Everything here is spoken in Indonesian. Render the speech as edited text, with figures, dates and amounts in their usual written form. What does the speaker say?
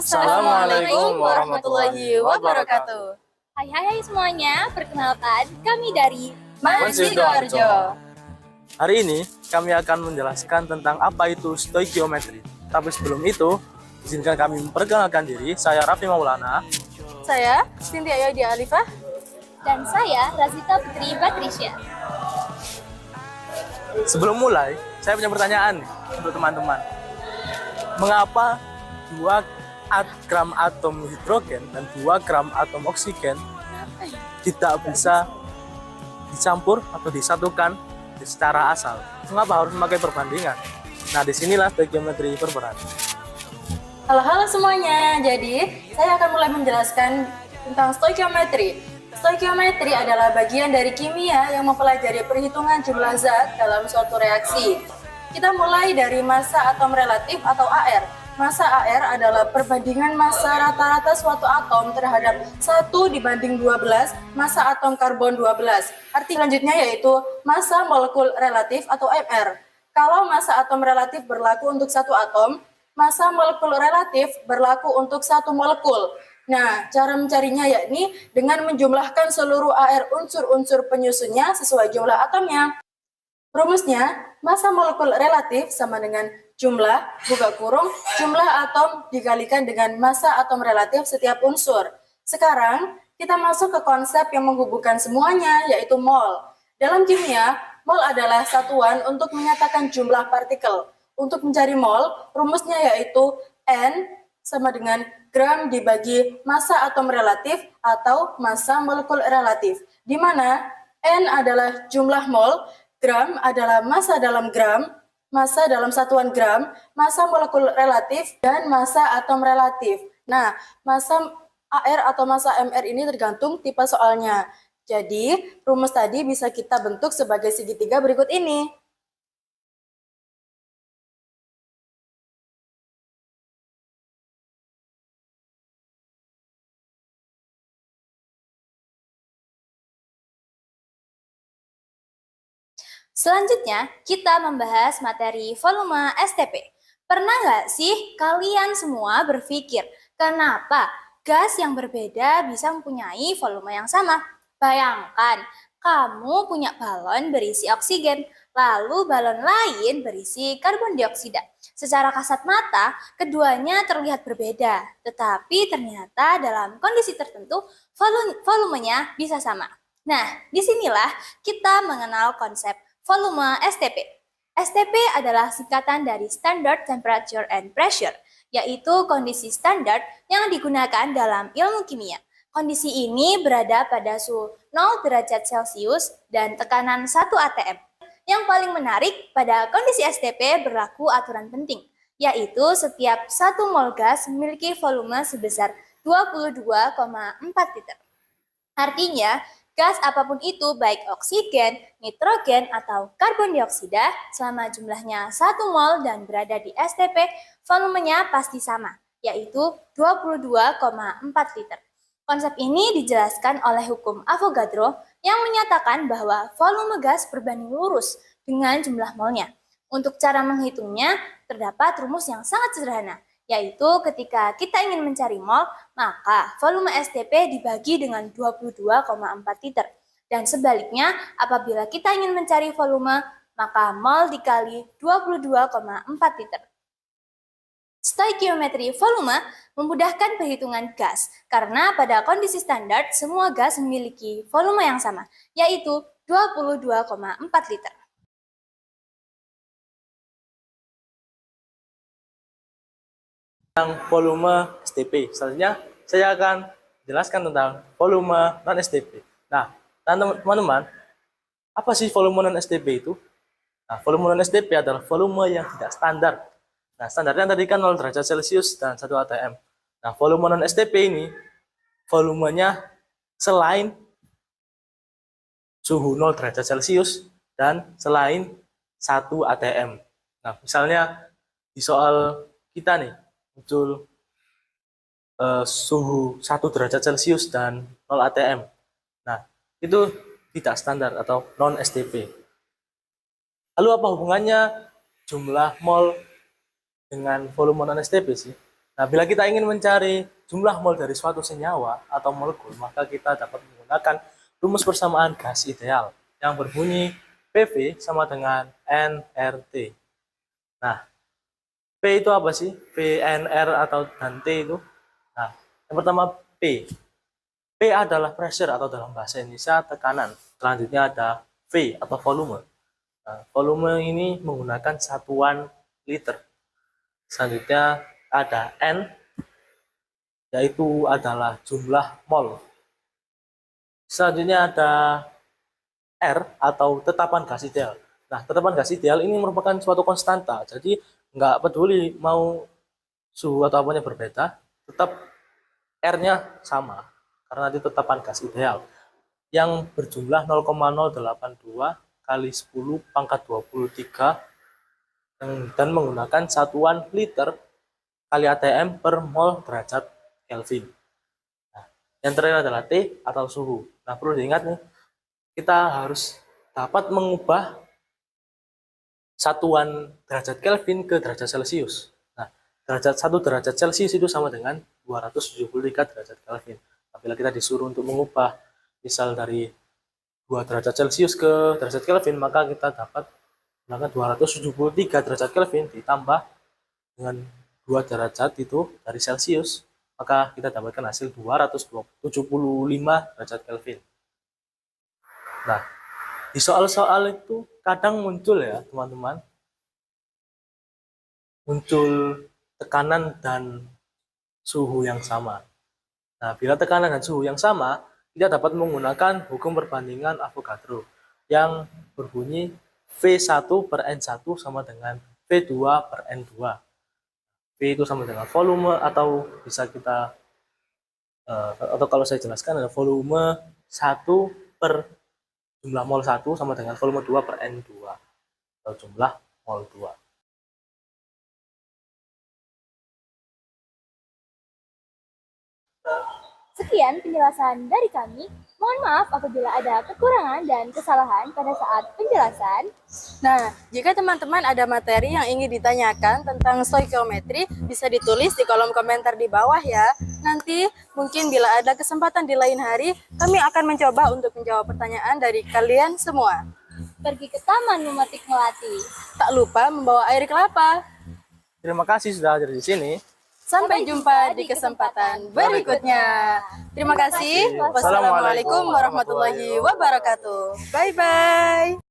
Assalamualaikum warahmatullahi wabarakatuh. Hai semuanya, perkenalkan kami dari Man Sidoarjo. Hari ini kami akan menjelaskan tentang apa itu stoikiometri. Tapi sebelum itu, izinkan kami memperkenalkan diri. Saya Raffi Maulana. Saya Cynthia Yaudia Alifah. Dan saya Razita Putri Patricia. Sebelum mulai, saya punya pertanyaan nih untuk teman-teman. Mengapa 2 gram atom hidrogen dan 2 gram atom oksigen tidak bisa dicampur atau disatukan secara asal? Mengapa harus memakai perbandingan? Nah, disinilah stoikiometri berperan. Halo semuanya, jadi saya akan mulai menjelaskan tentang stoikiometri. Stoikiometri adalah bagian dari kimia yang mempelajari perhitungan jumlah zat dalam suatu reaksi. Kita mulai dari massa atom relatif atau AR. Massa AR adalah perbandingan massa rata-rata suatu atom terhadap 1 dibanding 12 massa atom karbon 12. Arti selanjutnya yaitu massa molekul relatif atau MR. Kalau massa atom relatif berlaku untuk satu atom, massa molekul relatif berlaku untuk satu molekul. Nah, cara mencarinya yakni dengan menjumlahkan seluruh AR unsur-unsur penyusunnya sesuai jumlah atomnya. Rumusnya, massa molekul relatif sama dengan jumlah, buka kurung, jumlah atom dikalikan dengan massa atom relatif setiap unsur. Sekarang, kita masuk ke konsep yang menghubungkan semuanya, yaitu mol. Dalam kimia, mol adalah satuan untuk menyatakan jumlah partikel. Untuk mencari mol, rumusnya yaitu N sama dengan gram dibagi massa atom relatif atau massa molekul relatif, di mana N adalah jumlah mol, gram adalah massa dalam gram, massa dalam satuan gram, massa molekul relatif, dan massa atom relatif. Nah, massa AR atau massa MR ini tergantung tipe soalnya. Jadi, rumus tadi bisa kita bentuk sebagai segitiga berikut ini. Selanjutnya, kita membahas materi volume STP. Pernah nggak sih kalian semua berpikir, kenapa gas yang berbeda bisa mempunyai volume yang sama? Bayangkan, kamu punya balon berisi oksigen, lalu balon lain berisi karbon dioksida. Secara kasat mata, keduanya terlihat berbeda, tetapi ternyata dalam kondisi tertentu volumenya bisa sama. Nah, disinilah kita mengenal konsep volume STP. STP adalah singkatan dari Standard Temperature and Pressure, yaitu kondisi standar yang digunakan dalam ilmu kimia. Kondisi ini berada pada suhu 0 derajat Celcius dan tekanan 1 atm. Yang paling menarik, pada kondisi STP berlaku aturan penting, yaitu setiap 1 mol gas memiliki volume sebesar 22,4 liter. Artinya, gas apapun itu, baik oksigen, nitrogen, atau karbon dioksida, selama jumlahnya 1 mol dan berada di STP, volumenya pasti sama, yaitu 22,4 liter. Konsep ini dijelaskan oleh hukum Avogadro yang menyatakan bahwa volume gas berbanding lurus dengan jumlah molnya. Untuk cara menghitungnya, terdapat rumus yang sangat sederhana, yaitu ketika kita ingin mencari mol, maka volume STP dibagi dengan 22,4 liter. Dan sebaliknya, apabila kita ingin mencari volume, maka mol dikali 22,4 liter. Stoikiometri volume memudahkan perhitungan gas, karena pada kondisi standar, semua gas memiliki volume yang sama, yaitu 22,4 liter. Tentang volume STP. Selanjutnya, saya akan jelaskan tentang volume non-STP. Nah, teman-teman, apa sih volume non-STP itu? Nah, volume non-STP adalah volume yang tidak standar. Nah, standarnya tadi kan 0 derajat Celcius dan 1 atm. Nah, volume non-STP ini, volumenya selain suhu 0 derajat Celcius dan selain 1 atm. Nah, misalnya di soal kita nih, muncul suhu 1 derajat Celcius dan 0 atm. Nah, itu tidak standar atau non-STP. Lalu apa hubungannya jumlah mol dengan volume non-STP sih? Nah, bila kita ingin mencari jumlah mol dari suatu senyawa atau molekul, maka kita dapat menggunakan rumus persamaan gas ideal yang berbunyi PV sama dengan nRT. Nah, P itu apa sih? P, NR atau dan T itu? Nah, yang pertama P. P adalah pressure atau dalam bahasa Indonesia tekanan. Selanjutnya ada V atau volume. Nah, volume ini menggunakan satuan liter. Selanjutnya ada N, yaitu adalah jumlah mol. Selanjutnya ada R atau tetapan gas ideal. Nah, tetapan gas ideal ini merupakan suatu konstanta. Jadi nggak peduli mau suhu atau apanya berbeda, tetap R-nya sama. Karena itu tetapan gas ideal. Yang berjumlah 0,082 kali 10 pangkat 23 dan menggunakan satuan liter kali ATM per mol derajat Kelvin. Nah, yang terakhir adalah T atau suhu. Nah, perlu diingat nih, kita harus dapat mengubah satuan derajat Kelvin ke derajat Celcius. Nah, 1 derajat Celcius itu sama dengan 273 derajat Kelvin. Apabila kita disuruh untuk mengubah misal dari 2 derajat Celcius ke derajat Kelvin, maka kita dapat menggunakan 273 derajat Kelvin ditambah dengan 2 derajat itu dari Celcius, maka kita dapatkan hasil 275 derajat Kelvin. Nah, di soal-soal itu kadang muncul ya teman-teman, muncul tekanan dan suhu yang sama. Nah, bila tekanan dan suhu yang sama, kita dapat menggunakan hukum perbandingan Avogadro yang berbunyi V1 per N1 sama dengan V2 per N2. V itu sama dengan volume atau bisa kita atau kalau saya jelaskan ada volume 1 per jumlah mol 1 sama dengan volume 2 per N2 atau jumlah mol 2. Sekian penjelasan dari kami. Mohon maaf apabila ada kekurangan dan kesalahan pada saat penjelasan. Nah, jika teman-teman ada materi yang ingin ditanyakan tentang stoikiometri, bisa ditulis di kolom komentar di bawah ya. Nanti mungkin bila ada kesempatan di lain hari, kami akan mencoba untuk menjawab pertanyaan dari kalian semua. Pergi ke taman memetik melati. Tak lupa membawa air kelapa. Terima kasih sudah hadir di sini. Sampai jumpa di kesempatan berikutnya. Terima kasih. Wassalamualaikum warahmatullahi wabarakatuh. Bye-bye.